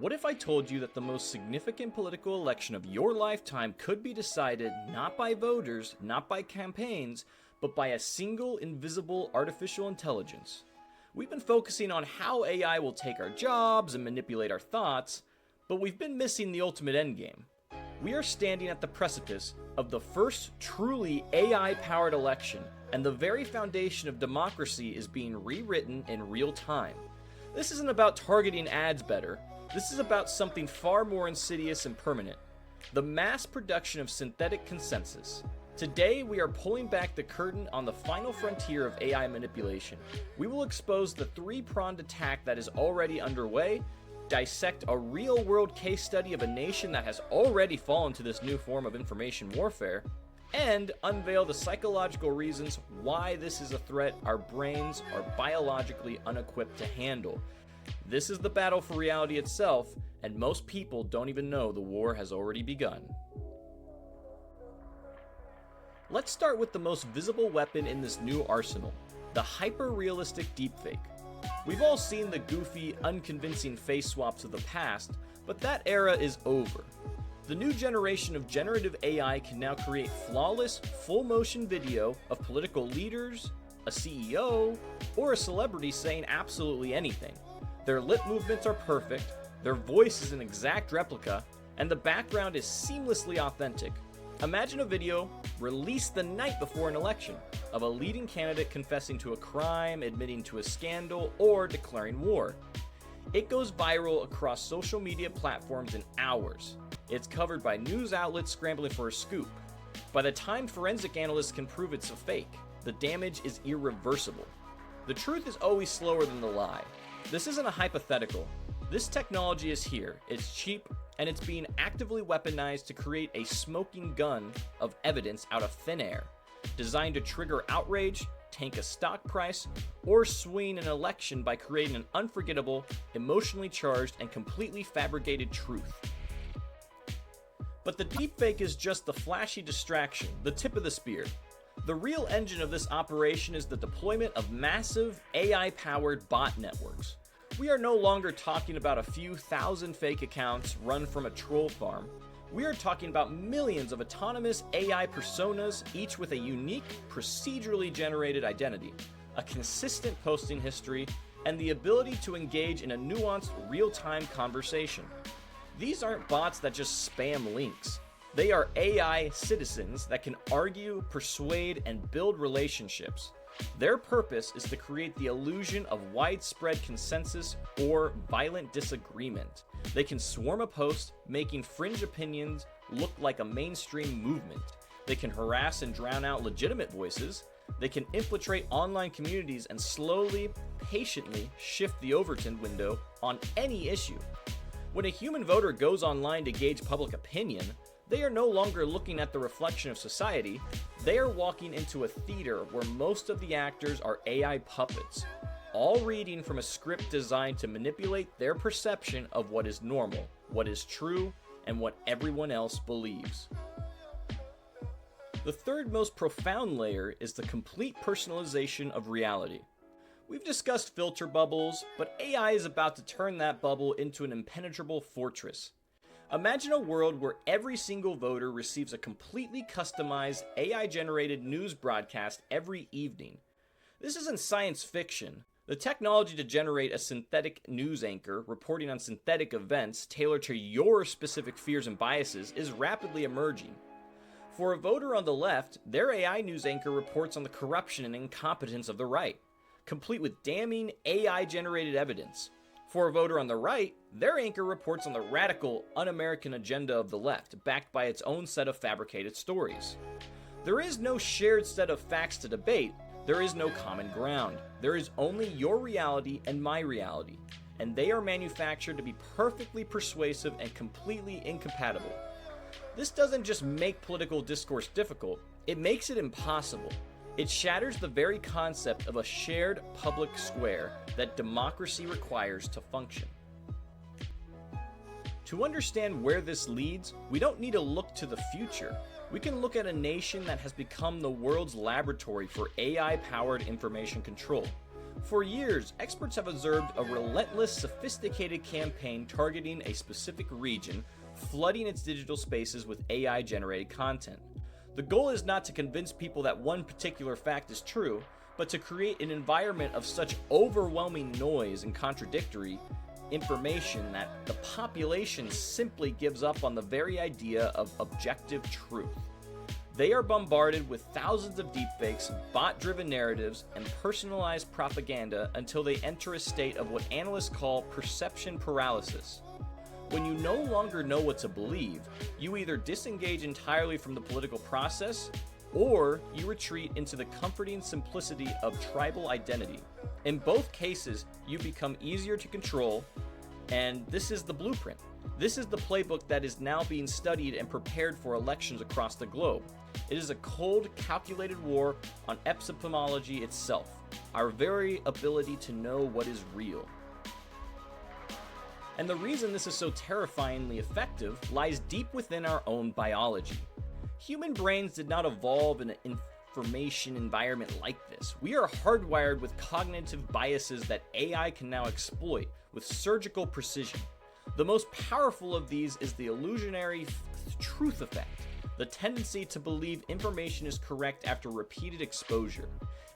What if I told you that the most significant political election of your lifetime could be decided not by voters, not by campaigns, but by a single invisible artificial intelligence? We've been focusing on how AI will take our jobs and manipulate our thoughts, but we've been missing the ultimate endgame. We are standing at the precipice of the first truly AI-powered election, and the very foundation of democracy is being rewritten in real time. This isn't about targeting ads better. This is about something far more insidious and permanent: the mass production of synthetic consensus. Today, we are pulling back the curtain on the final frontier of AI manipulation. We will expose the three-pronged attack that is already underway, dissect a real-world case study of a nation that has already fallen to this new form of information warfare, and unveil the psychological reasons why this is a threat our brains are biologically unequipped to handle. This is the battle for reality itself, and most people don't even know the war has already begun. Let's start with the most visible weapon in this new arsenal: the hyper-realistic deepfake. We've all seen the goofy, unconvincing face swaps of the past, but that era is over. The new generation of generative AI can now create flawless, full-motion video of political leaders, a CEO, or a celebrity saying absolutely anything. Their lip movements are perfect, their voice is an exact replica, and the background is seamlessly authentic. Imagine a video released the night before an election of a leading candidate confessing to a crime, admitting to a scandal, or declaring war. It goes viral across social media platforms in hours. It's covered by news outlets scrambling for a scoop. By the time forensic analysts can prove it's a fake, the damage is irreversible. The truth is always slower than the lie. This isn't a hypothetical. This technology is here, it's cheap, and it's being actively weaponized to create a smoking gun of evidence out of thin air, designed to trigger outrage, tank a stock price, or swing an election by creating an unforgettable, emotionally charged, and completely fabricated truth. But the deepfake is just the flashy distraction, the tip of the spear. The real engine of this operation is the deployment of massive AI-powered bot networks. We are no longer talking about a few thousand fake accounts run from a troll farm. We are talking about millions of autonomous AI personas, each with a unique, procedurally generated identity, a consistent posting history, and the ability to engage in a nuanced, real-time conversation. These aren't bots that just spam links. They are AI citizens that can argue, persuade, and build relationships. Their purpose is to create the illusion of widespread consensus or violent disagreement. They can swarm a post, making fringe opinions look like a mainstream movement. They can harass and drown out legitimate voices. They can infiltrate online communities and slowly, patiently shift the Overton window on any issue. When a human voter goes online to gauge public opinion, they are no longer looking at the reflection of society. They are walking into a theater where most of the actors are AI puppets, all reading from a script designed to manipulate their perception of what is normal, what is true, and what everyone else believes. The third most profound layer is the complete personalization of reality. We've discussed filter bubbles, but AI is about to turn that bubble into an impenetrable fortress. Imagine a world where every single voter receives a completely customized, AI-generated news broadcast every evening. This isn't science fiction. The technology to generate a synthetic news anchor reporting on synthetic events tailored to your specific fears and biases is rapidly emerging. For a voter on the left, their AI news anchor reports on the corruption and incompetence of the right, complete with damning AI-generated evidence. For a voter on the right, their anchor reports on the radical, un-American agenda of the left, backed by its own set of fabricated stories. There is no shared set of facts to debate. There is no common ground. There is only your reality and my reality, and they are manufactured to be perfectly persuasive and completely incompatible. This doesn't just make political discourse difficult, it makes it impossible. It shatters the very concept of a shared public square that democracy requires to function. To understand where this leads, we don't need to look to the future. We can look at a nation that has become the world's laboratory for AI-powered information control. For years, experts have observed a relentless, sophisticated campaign targeting a specific region, flooding its digital spaces with AI-generated content. The goal is not to convince people that one particular fact is true, but to create an environment of such overwhelming noise and contradictory information that the population simply gives up on the very idea of objective truth. They are bombarded with thousands of deepfakes, bot-driven narratives, and personalized propaganda until they enter a state of what analysts call perception paralysis. When you no longer know what to believe, you either disengage entirely from the political process, or you retreat into the comforting simplicity of tribal identity. In both cases, you become easier to control, and this is the blueprint. This is the playbook that is now being studied and prepared for elections across the globe. It is a cold, calculated war on epistemology itself, our very ability to know what is real. And the reason this is so terrifyingly effective lies deep within our own biology. Human brains did not evolve in an information environment like this. We are hardwired with cognitive biases that AI can now exploit with surgical precision. The most powerful of these is the illusionary truth effect, the tendency to believe information is correct after repeated exposure.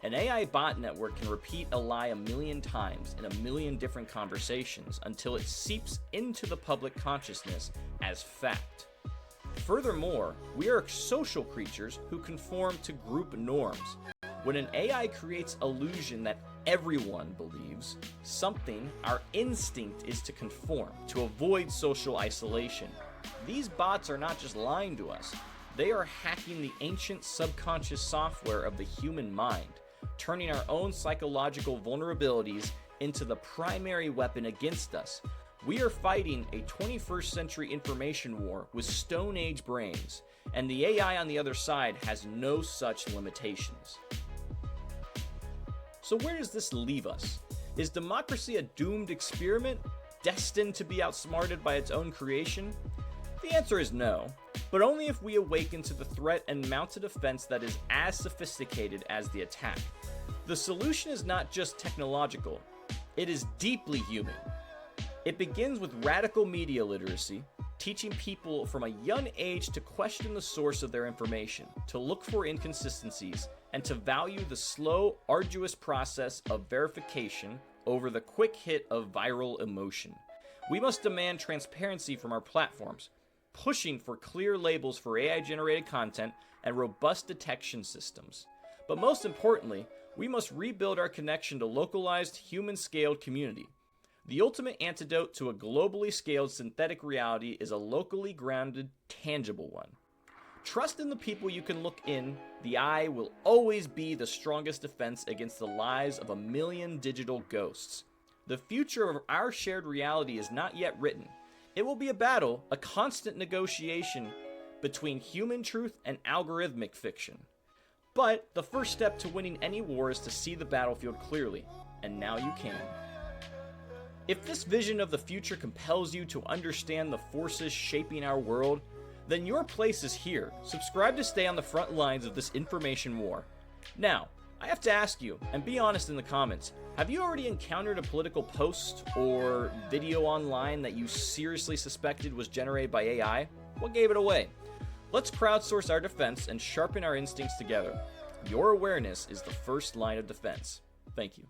An AI bot network can repeat a lie 1,000,000 times in 1,000,000 different conversations until it seeps into the public consciousness as fact. Furthermore, we are social creatures who conform to group norms. When an AI creates illusion that everyone believes something, our instinct is to conform, to avoid social isolation. These bots are not just lying to us, they are hacking the ancient subconscious software of the human mind, turning our own psychological vulnerabilities into the primary weapon against us. We are fighting a 21st century information war with Stone Age brains, and the AI on the other side has no such limitations. So where does this leave us? Is democracy a doomed experiment, destined to be outsmarted by its own creation? The answer is no, but only if we awaken to the threat and mount a defense that is as sophisticated as the attack. The solution is not just technological, it is deeply human. It begins with radical media literacy, teaching people from a young age to question the source of their information, to look for inconsistencies, and to value the slow, arduous process of verification over the quick hit of viral emotion. We must demand transparency from our platforms, pushing for clear labels for AI-generated content and robust detection systems. But most importantly, we must rebuild our connection to localized, human-scaled community. The ultimate antidote to a globally scaled synthetic reality is a locally grounded, tangible one. Trust in the people you can look in. The eye will always be the strongest defense against the lies of 1,000,000 digital ghosts. The future of our shared reality is not yet written. It will be a battle, a constant negotiation between human truth and algorithmic fiction. But the first step to winning any war is to see the battlefield clearly, and now you can. If this vision of the future compels you to understand the forces shaping our world, then your place is here. Subscribe to stay on the front lines of this information war. Now, I have to ask you, and be honest in the comments, have you already encountered a political post or video online that you seriously suspected was generated by AI? What gave it away? Let's crowdsource our defense and sharpen our instincts together. Your awareness is the first line of defense. Thank you.